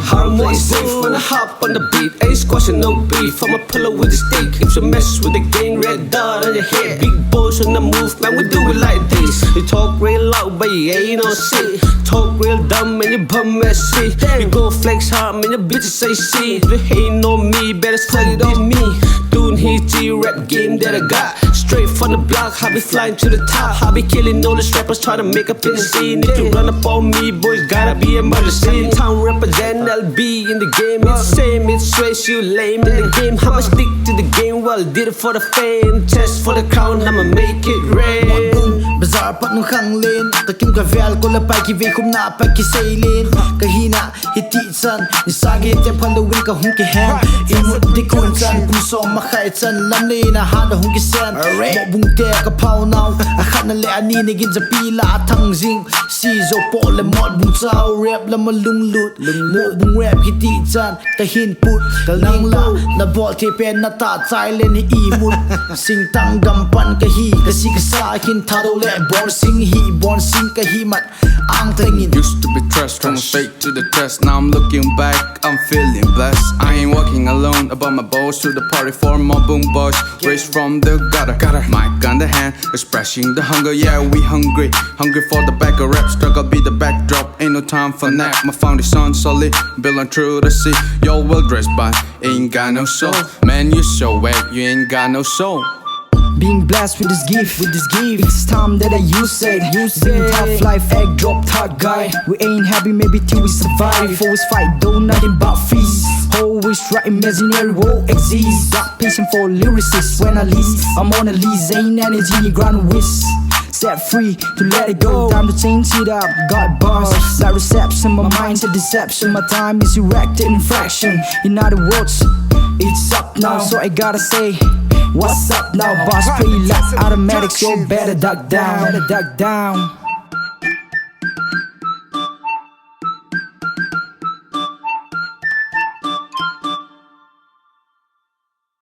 Harmony safe when I hop on the beat. Ain't squashing no beef. I'm a pillow with a stick. If you mess with the game, red dot on your head. Big boys on the move, man, we do it like this. You talk real loud, but you ain't no shit. Talk real dumb and you bum messy. You go flex hard, man, your bitches say shit. If you hating on me, better suck it on me. Doing his G-rap game that I got. Straight from the block, I be flying to the top. I be killing all the strappers trying to make up in the scene. If you run up on me, boys, gotta be a murder scene. Town represent LB in the game. It's the same, it's straight, you lame in the game. I'ma stick to the game, well, did it for the fame. Just for the crown, I'ma make it rain. Motbung, bazar pat nung hanglin. Takim ka vel ko lapay ki ve kum na pa ki Seilin. Kahina, hiti san, nisagi te pandawin ka hung ki hen. Imut di kun san, puso makait san. Lamli na hana hung ki sen. Motbung te ka pao now. Akhat na le ani nigin sa pila atang zing. Sizo po le motbung sao rap la malung lut. Motbung rap hiti san, kahin put. Kalnang la, na bol te pen na ta Thailand hi imut. Sing tang gampan kahi, kasi kasahin taro le bon sing hi, bon sing kahi mat ang tangin. Used to be trashed from fake to the test. Now I'm looking back, I'm feeling blessed. I ain't walking alone, about my boys to the party for Motbung boys. Raised from the gutter, mic on the hand, expressing the hunger. Yeah, we hungry, hungry for the back of rap. Struggle be the backdrop, ain't no time for nap. My foundation solid, building through the sea. Yo, well dressed, but ain't got no soul. Man, you so wet, you ain't got no soul. Being blessed with this gift, it's time that I use it. Living tough life, egg drop top guy. We ain't happy maybe till we survive. Always fight though, nothing but feast. Always write imaginary world exist. Got patience for lyricists. When I least, I'm on a lease. Ain't energy, ground wish. Set free to let it go. Time to change it up. Got bars like reception. My mind's a deception. My time is erected in fraction. In other words, it's up now. So I gotta say, what's up now? Boss play like automatics. So better duck down.